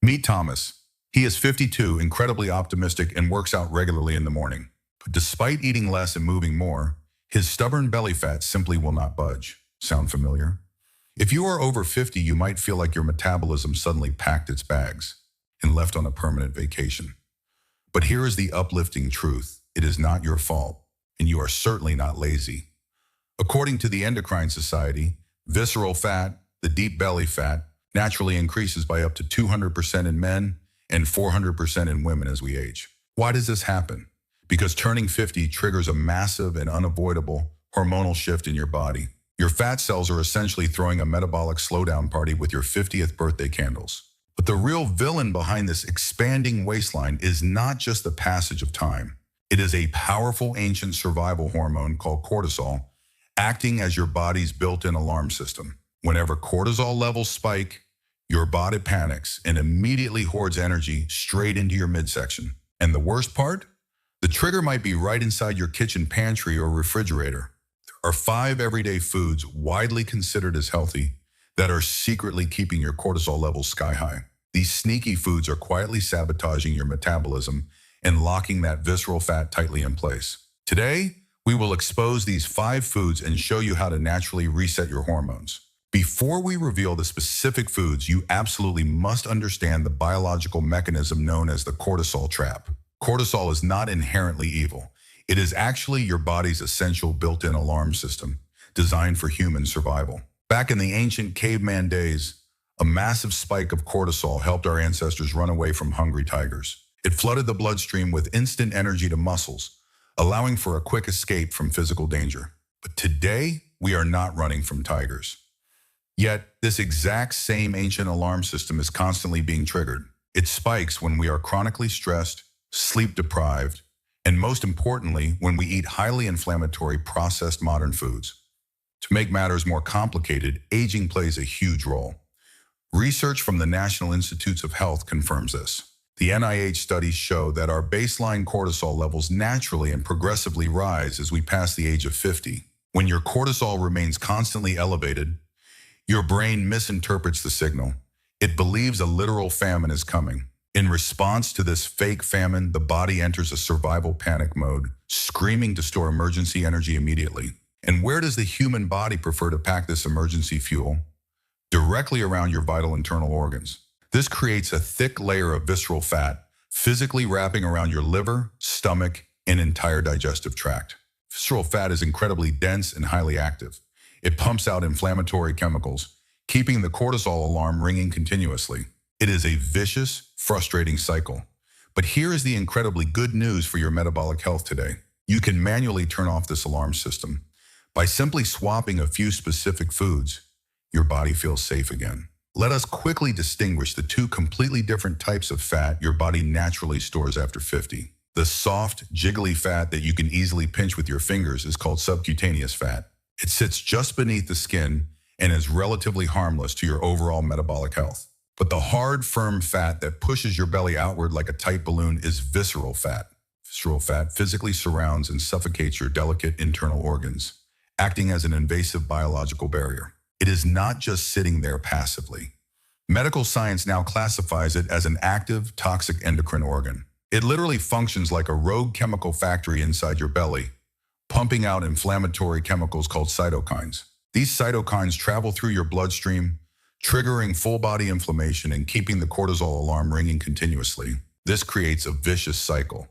Meet Thomas. He is 52, incredibly optimistic, and works out regularly in the morning. But despite eating less and moving more, his stubborn belly fat simply will not budge. Sound familiar? If you are over 50, you might feel like your metabolism suddenly packed its bags and left on a permanent vacation. But here is the uplifting truth. It is not your fault, and you are certainly not lazy. According to the Endocrine Society, visceral fat, the deep belly fat, naturally increases by up to 200% in men and 400% in women as we age. Why does this happen? Because turning 50 triggers a massive and unavoidable hormonal shift in your body. Your fat cells are essentially throwing a metabolic slowdown party with your 50th birthday candles. But the real villain behind this expanding waistline is not just the passage of time. It is a powerful ancient survival hormone called cortisol, acting as your body's built-in alarm system. Whenever cortisol levels spike, your body panics and immediately hoards energy straight into your midsection. And the worst part? The trigger might be right inside your kitchen pantry or refrigerator. There are 5 everyday foods widely considered as healthy that are secretly keeping your cortisol levels sky high. These sneaky foods are quietly sabotaging your metabolism and locking that visceral fat tightly in place. Today, we will expose these 5 foods and show you how to naturally reset your hormones. Before we reveal the specific foods, you absolutely must understand the biological mechanism known as the cortisol trap. Cortisol is not inherently evil. It is actually your body's essential built-in alarm system, designed for human survival. Back in the ancient caveman days, a massive spike of cortisol helped our ancestors run away from hungry tigers. It flooded the bloodstream with instant energy to muscles, allowing for a quick escape from physical danger. But today, we are not running from tigers. Yet, this exact same ancient alarm system is constantly being triggered. It spikes when we are chronically stressed, sleep-deprived, and most importantly, when we eat highly inflammatory processed modern foods. To make matters more complicated, aging plays a huge role. Research from the National Institutes of Health confirms this. The NIH studies show that our baseline cortisol levels naturally and progressively rise as we pass the age of 50. When your cortisol remains constantly elevated, your brain misinterprets the signal. It believes a literal famine is coming. In response to this fake famine, the body enters a survival panic mode, screaming to store emergency energy immediately. And where does the human body prefer to pack this emergency fuel? Directly around your vital internal organs. This creates a thick layer of visceral fat, physically wrapping around your liver, stomach, and entire digestive tract. Visceral fat is incredibly dense and highly active. It pumps out inflammatory chemicals, keeping the cortisol alarm ringing continuously. It is a vicious, frustrating cycle. But here is the incredibly good news for your metabolic health today. You can manually turn off this alarm system. By simply swapping a few specific foods, your body feels safe again. Let us quickly distinguish the 2 completely different types of fat your body naturally stores after 50. The soft, jiggly fat that you can easily pinch with your fingers is called subcutaneous fat. It sits just beneath the skin and is relatively harmless to your overall metabolic health. But the hard, firm fat that pushes your belly outward like a tight balloon is visceral fat. Visceral fat physically surrounds and suffocates your delicate internal organs, acting as an invasive biological barrier. It is not just sitting there passively. Medical science now classifies it as an active, toxic endocrine organ. It literally functions like a rogue chemical factory inside your belly, pumping out inflammatory chemicals called cytokines. These cytokines travel through your bloodstream, triggering full-body inflammation and keeping the cortisol alarm ringing continuously. This creates a vicious cycle.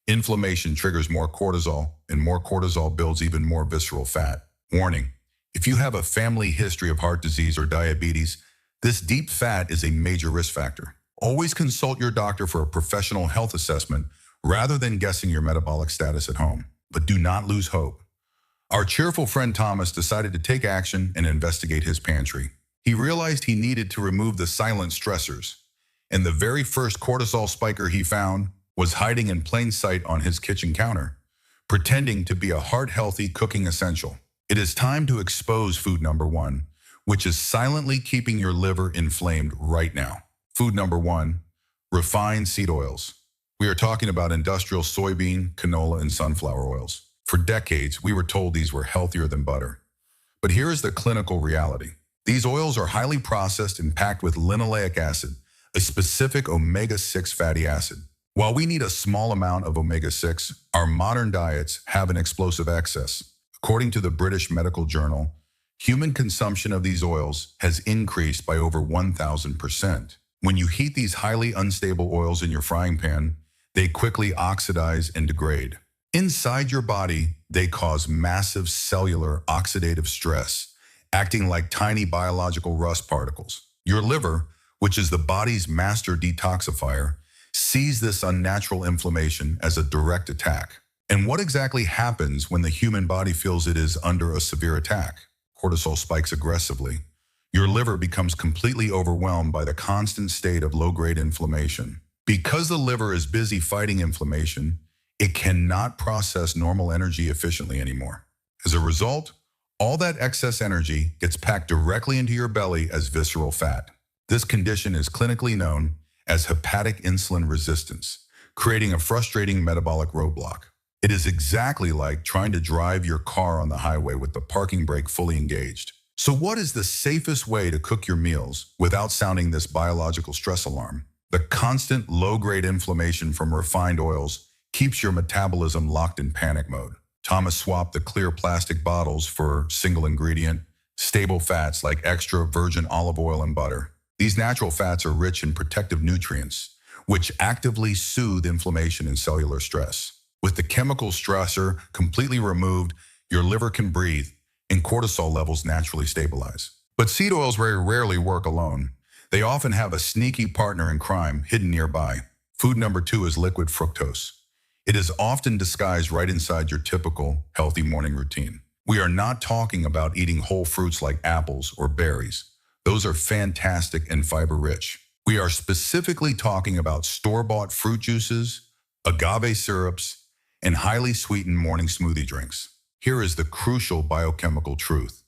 Inflammation triggers more cortisol, and more cortisol builds even more visceral fat. Warning: if you have a family history of heart disease or diabetes, this deep fat is a major risk factor. Always consult your doctor for a professional health assessment rather than guessing your metabolic status at home. But do not lose hope. Our cheerful friend Thomas decided to take action and investigate his pantry. He realized he needed to remove the silent stressors, and the very first cortisol spiker he found was hiding in plain sight on his kitchen counter, pretending to be a heart-healthy cooking essential. It is time to expose food number 1, which is silently keeping your liver inflamed right now. Food number 1, refined seed oils. We are talking about industrial soybean, canola, and sunflower oils. For decades, we were told these were healthier than butter. But here is the clinical reality. These oils are highly processed and packed with linoleic acid, a specific omega-6 fatty acid. While we need a small amount of omega-6, our modern diets have an explosive excess. According to the British Medical Journal, human consumption of these oils has increased by over 1,000%. When you heat these highly unstable oils in your frying pan, they quickly oxidize and degrade. Inside your body, they cause massive cellular oxidative stress, acting like tiny biological rust particles. Your liver, which is the body's master detoxifier, sees this unnatural inflammation as a direct attack. And what exactly happens when the human body feels it is under a severe attack? Cortisol spikes aggressively. Your liver becomes completely overwhelmed by the constant state of low-grade inflammation. Because the liver is busy fighting inflammation, it cannot process normal energy efficiently anymore. As a result, all that excess energy gets packed directly into your belly as visceral fat. This condition is clinically known as hepatic insulin resistance, creating a frustrating metabolic roadblock. It is exactly like trying to drive your car on the highway with the parking brake fully engaged. So what is the safest way to cook your meals without sounding this biological stress alarm? The constant low-grade inflammation from refined oils keeps your metabolism locked in panic mode. Thomas swapped the clear plastic bottles for single-ingredient, stable fats like extra virgin olive oil and butter. These natural fats are rich in protective nutrients, which actively soothe inflammation and cellular stress. With the chemical stressor completely removed, your liver can breathe, and cortisol levels naturally stabilize. But seed oils very rarely work alone. They often have a sneaky partner in crime hidden nearby. Food number 2 is liquid fructose. It is often disguised right inside your typical healthy morning routine. We are not talking about eating whole fruits like apples or berries. Those are fantastic and fiber-rich. We are specifically talking about store-bought fruit juices, agave syrups, and highly sweetened morning smoothie drinks. Here is the crucial biochemical truth.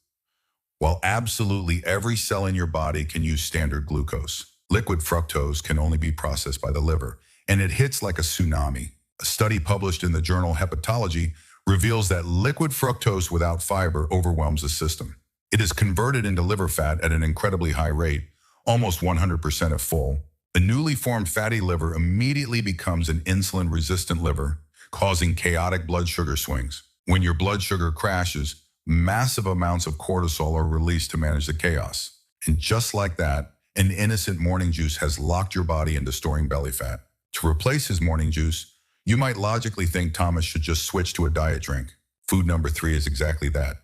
While absolutely every cell in your body can use standard glucose, liquid fructose can only be processed by the liver, and it hits like a tsunami. A study published in the journal Hepatology reveals that liquid fructose without fiber overwhelms the system. It is converted into liver fat at an incredibly high rate, almost 100% of full. A newly formed fatty liver immediately becomes an insulin-resistant liver, causing chaotic blood sugar swings. When your blood sugar crashes, massive amounts of cortisol are released to manage the chaos. And just like that, an innocent morning juice has locked your body into storing belly fat. To replace his morning juice, you might logically think Thomas should just switch to a diet drink. Food number 3 is exactly that.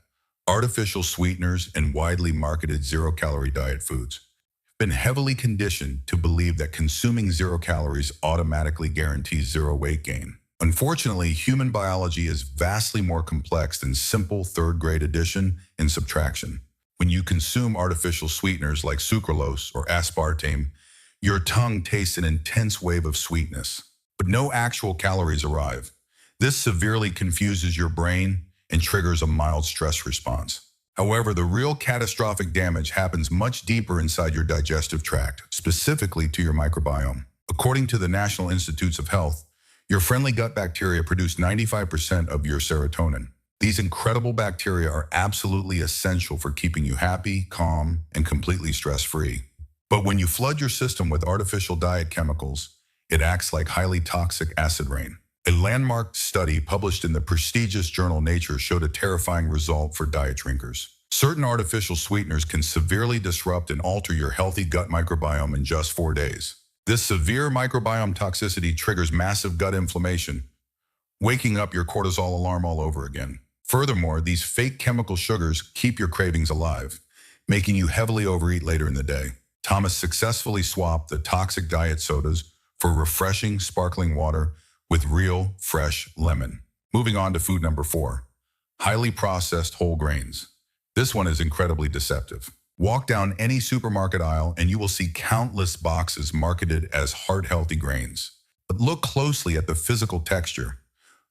Artificial sweeteners and widely marketed zero-calorie diet foods have been heavily conditioned to believe that consuming 0 calories automatically guarantees 0 weight gain. Unfortunately, human biology is vastly more complex than simple third-grade addition and subtraction. When you consume artificial sweeteners like sucralose or aspartame, your tongue tastes an intense wave of sweetness, but no actual calories arrive. This severely confuses your brain and triggers a mild stress response. However, the real catastrophic damage happens much deeper inside your digestive tract, specifically to your microbiome. According to the National Institutes of Health, your friendly gut bacteria produce 95% of your serotonin. These incredible bacteria are absolutely essential for keeping you happy, calm, and completely stress-free. But when you flood your system with artificial diet chemicals, it acts like highly toxic acid rain. A landmark study published in the prestigious journal Nature showed a terrifying result for diet drinkers. Certain artificial sweeteners can severely disrupt and alter your healthy gut microbiome in just 4 days. This severe microbiome toxicity triggers massive gut inflammation, waking up your cortisol alarm all over again. Furthermore, these fake chemical sugars keep your cravings alive, making you heavily overeat later in the day. Thomas successfully swapped the toxic diet sodas for refreshing, sparkling water with real, fresh lemon. Moving on to food number 4, highly processed whole grains. This one is incredibly deceptive. Walk down any supermarket aisle and you will see countless boxes marketed as heart-healthy grains. But look closely at the physical texture.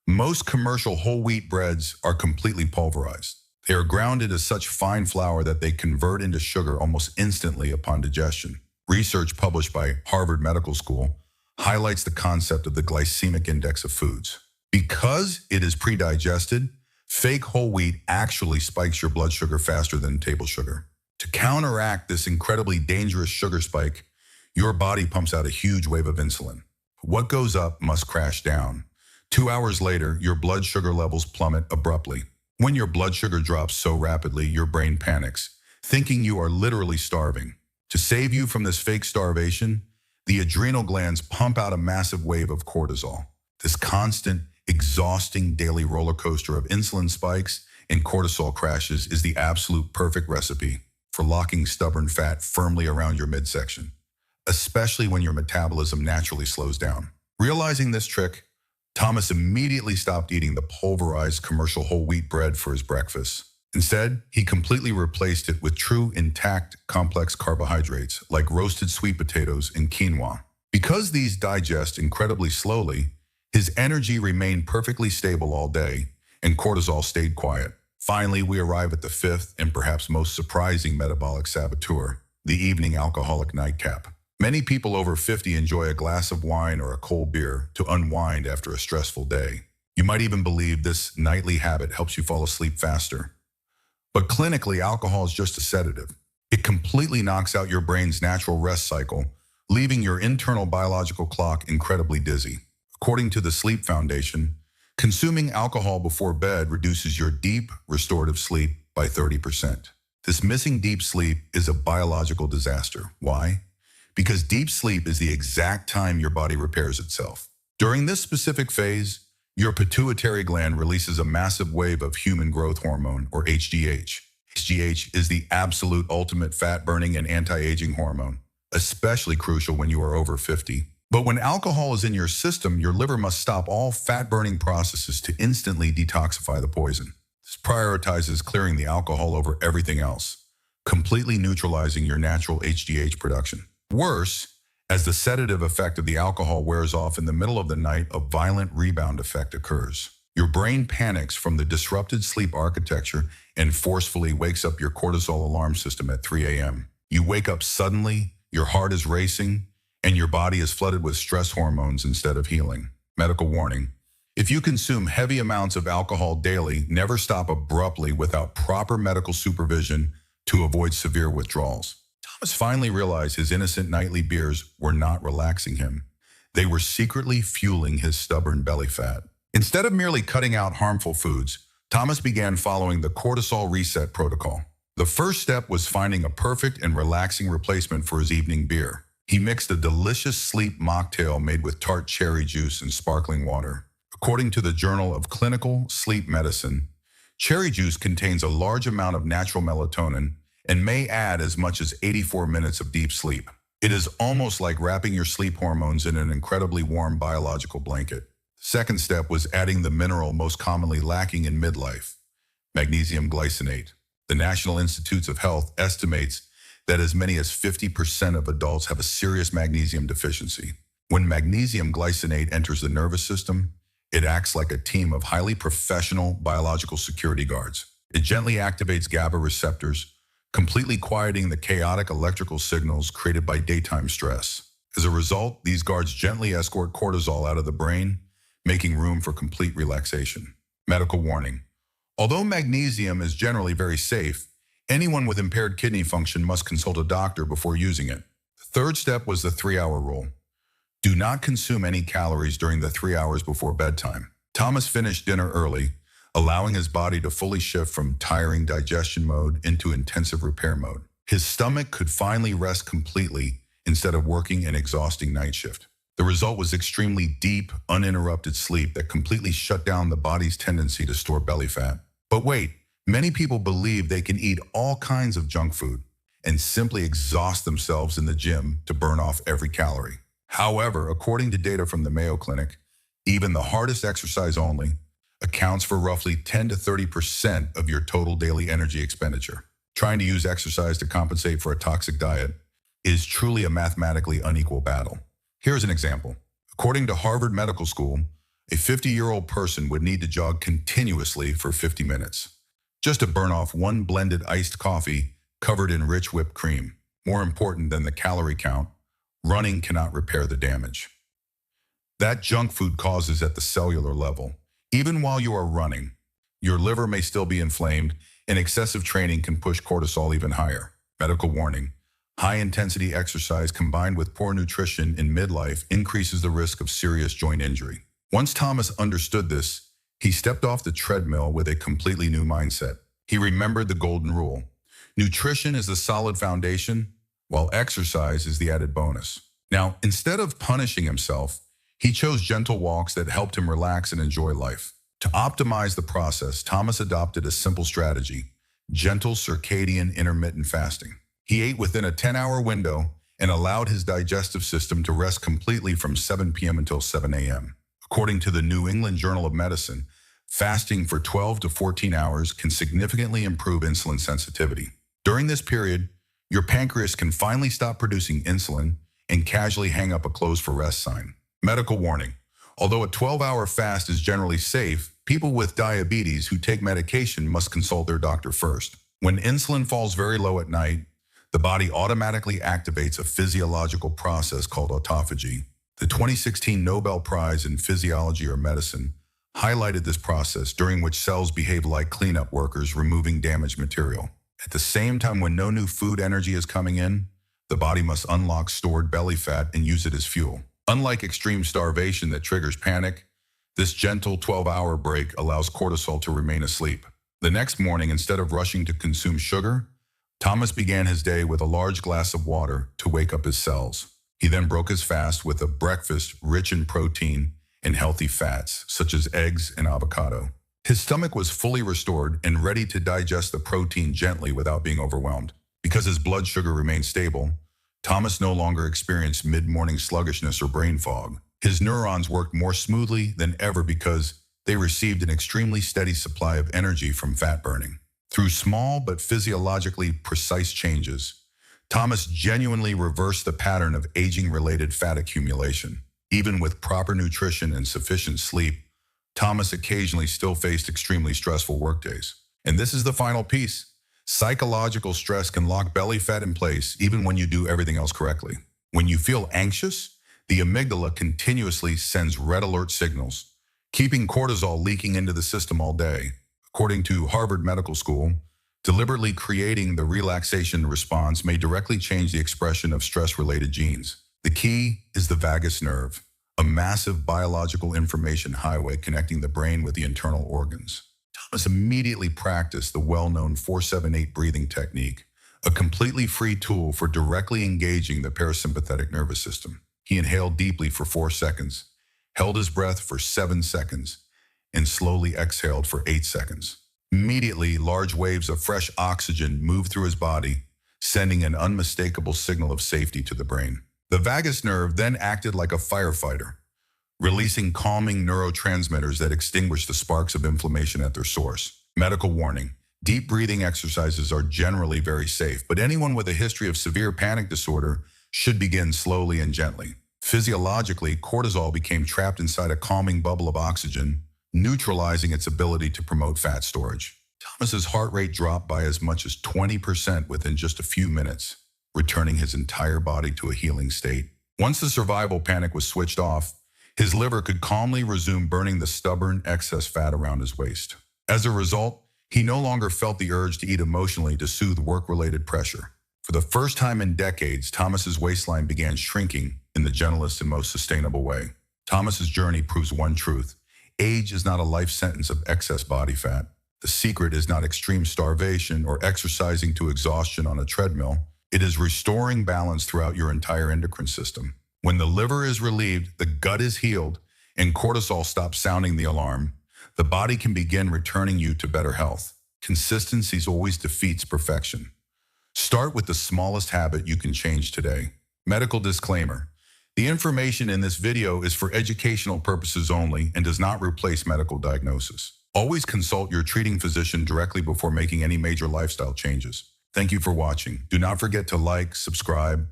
Most commercial whole wheat breads are completely pulverized. They are ground into such fine flour that they convert into sugar almost instantly upon digestion. Research published by Harvard Medical School highlights the concept of the glycemic index of foods. Because it is pre-digested, fake whole wheat actually spikes your blood sugar faster than table sugar. To counteract this incredibly dangerous sugar spike, Your body pumps out a huge wave of insulin. What goes up must crash down. 2 hours later, your blood sugar levels plummet abruptly. When your blood sugar drops so rapidly, your brain panics, thinking you are literally starving. To save you from this fake starvation, the adrenal glands pump out a massive wave of cortisol. This constant, exhausting daily roller coaster of insulin spikes and cortisol crashes is the absolute perfect recipe for locking stubborn fat firmly around your midsection, especially when your metabolism naturally slows down. Realizing this trick, Thomas immediately stopped eating the pulverized commercial whole wheat bread for his breakfast. Instead, he completely replaced it with true intact complex carbohydrates like roasted sweet potatoes and quinoa. Because these digest incredibly slowly, his energy remained perfectly stable all day, and cortisol stayed quiet. Finally, we arrive at the fifth and perhaps most surprising metabolic saboteur, the evening alcoholic nightcap. Many people over 50 enjoy a glass of wine or a cold beer to unwind after a stressful day. You might even believe this nightly habit helps you fall asleep faster. But clinically, alcohol is just a sedative. It completely knocks out your brain's natural rest cycle, leaving your internal biological clock incredibly dizzy. According to the Sleep Foundation, consuming alcohol before bed reduces your deep, restorative sleep by 30%. This missing deep sleep is a biological disaster. Why? Because deep sleep is the exact time your body repairs itself. During this specific phase, your pituitary gland releases a massive wave of human growth hormone, or HGH. HGH is the absolute ultimate fat-burning and anti-aging hormone, especially crucial when you are over 50. But when alcohol is in your system, your liver must stop all fat-burning processes to instantly detoxify the poison. This prioritizes clearing the alcohol over everything else, completely neutralizing your natural HGH production. Worse, as the sedative effect of the alcohol wears off in the middle of the night, a violent rebound effect occurs. Your brain panics from the disrupted sleep architecture and forcefully wakes up your cortisol alarm system at 3 a.m. You wake up suddenly, your heart is racing, and your body is flooded with stress hormones instead of healing. Medical warning: if you consume heavy amounts of alcohol daily, never stop abruptly without proper medical supervision to avoid severe withdrawals. Thomas finally realized his innocent nightly beers were not relaxing him. They were secretly fueling his stubborn belly fat. Instead of merely cutting out harmful foods, Thomas began following the cortisol reset protocol. The first step was finding a perfect and relaxing replacement for his evening beer. He mixed a delicious sleep mocktail made with tart cherry juice and sparkling water. According to the Journal of Clinical Sleep Medicine, cherry juice contains a large amount of natural melatonin and may add as much as 84 minutes of deep sleep. It is almost like wrapping your sleep hormones in an incredibly warm biological blanket. The second step was adding the mineral most commonly lacking in midlife, magnesium glycinate. The National Institutes of Health estimates that as many as 50% of adults have a serious magnesium deficiency. When magnesium glycinate enters the nervous system, it acts like a team of highly professional biological security guards. It gently activates GABA receptors, completely quieting the chaotic electrical signals created by daytime stress. As a result, these guards gently escort cortisol out of the brain, making room for complete relaxation. Medical warning: although magnesium is generally very safe, anyone with impaired kidney function must consult a doctor before using it. The third step was the 3-hour rule. Do not consume any calories during the 3 hours before bedtime. Thomas finished dinner early, allowing his body to fully shift from tiring digestion mode into intensive repair mode. His stomach could finally rest completely instead of working an exhausting night shift. The result was extremely deep, uninterrupted sleep that completely shut down the body's tendency to store belly fat. But wait, many people believe they can eat all kinds of junk food and simply exhaust themselves in the gym to burn off every calorie. However, according to data from the Mayo Clinic, even the hardest exercise only accounts for roughly 10 to 30% of your total daily energy expenditure. Trying to use exercise to compensate for a toxic diet is truly a mathematically unequal battle. Here's an example. According to Harvard Medical School, a 50-year-old person would need to jog continuously for 50 minutes, just to burn off one blended iced coffee covered in rich whipped cream. More important than the calorie count, running cannot repair the damage that junk food causes at the cellular level. Even while you are running, your liver may still be inflamed, and excessive training can push cortisol even higher. Medical warning: High-intensity exercise combined with poor nutrition in midlife increases the risk of serious joint injury. Once Thomas understood this, he stepped off the treadmill with a completely new mindset. He remembered the golden rule. Nutrition is the solid foundation, while exercise is the added bonus. Now, instead of punishing himself, he chose gentle walks that helped him relax and enjoy life. To optimize the process, Thomas adopted a simple strategy: gentle circadian intermittent fasting. He ate within a 10-hour window and allowed his digestive system to rest completely from 7 p.m. until 7 a.m. According to the New England Journal of Medicine, fasting for 12 to 14 hours can significantly improve insulin sensitivity. During this period, your pancreas can finally stop producing insulin and casually hang up a close for rest sign. Medical warning: although a 12-hour fast is generally safe, people with diabetes who take medication must consult their doctor first. When insulin falls very low at night, the body automatically activates a physiological process called autophagy. The 2016 Nobel Prize in Physiology or Medicine highlighted this process, during which cells behave like cleanup workers removing damaged material. At the same time, when no new food energy is coming in, the body must unlock stored belly fat and use it as fuel. Unlike extreme starvation that triggers panic, this gentle 12-hour break allows cortisol to remain asleep. The next morning, instead of rushing to consume sugar, Thomas began his day with a large glass of water to wake up his cells. He then broke his fast with a breakfast rich in protein and healthy fats, such as eggs and avocado. His stomach was fully restored and ready to digest the protein gently without being overwhelmed. Because his blood sugar remained stable, Thomas no longer experienced mid-morning sluggishness or brain fog. His neurons worked more smoothly than ever because they received an extremely steady supply of energy from fat burning. Through small but physiologically precise changes, Thomas genuinely reversed the pattern of aging-related fat accumulation. Even with proper nutrition and sufficient sleep, Thomas occasionally still faced extremely stressful workdays. And this is the final piece. Psychological stress can lock belly fat in place even when you do everything else correctly. When you feel anxious, the amygdala continuously sends red alert signals, keeping cortisol leaking into the system all day. According to Harvard Medical School, deliberately creating the relaxation response may directly change the expression of stress-related genes. The key is the vagus nerve, a massive biological information highway connecting the brain with the internal organs. Thomas immediately practiced the well-known 4-7-8 breathing technique, a completely free tool for directly engaging the parasympathetic nervous system. He inhaled deeply for 4 seconds, held his breath for 7 seconds, and slowly exhaled for 8 seconds. Immediately, large waves of fresh oxygen moved through his body, sending an unmistakable signal of safety to the brain. The vagus nerve then acted like a firefighter, releasing calming neurotransmitters that extinguish the sparks of inflammation at their source. Medical warning: deep breathing exercises are generally very safe, but anyone with a history of severe panic disorder should begin slowly and gently. Physiologically, cortisol became trapped inside a calming bubble of oxygen, neutralizing its ability to promote fat storage. Thomas's heart rate dropped by as much as 20% within just a few minutes, returning his entire body to a healing state. Once the survival panic was switched off, his liver could calmly resume burning the stubborn excess fat around his waist. As a result, he no longer felt the urge to eat emotionally to soothe work-related pressure. For the first time in decades, Thomas's waistline began shrinking in the gentlest and most sustainable way. Thomas's journey proves one truth: age is not a life sentence of excess body fat. The secret is not extreme starvation or exercising to exhaustion on a treadmill. It is restoring balance throughout your entire endocrine system. When the liver is relieved, the gut is healed, and cortisol stops sounding the alarm, the body can begin returning you to better health. Consistency always defeats perfection. Start with the smallest habit you can change today. Medical disclaimer: the information in this video is for educational purposes only and does not replace medical diagnosis. Always consult your treating physician directly before making any major lifestyle changes. Thank you for watching. Do not forget to like, subscribe,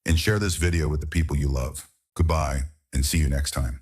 and share this video with the people you love. Goodbye, and see you next time.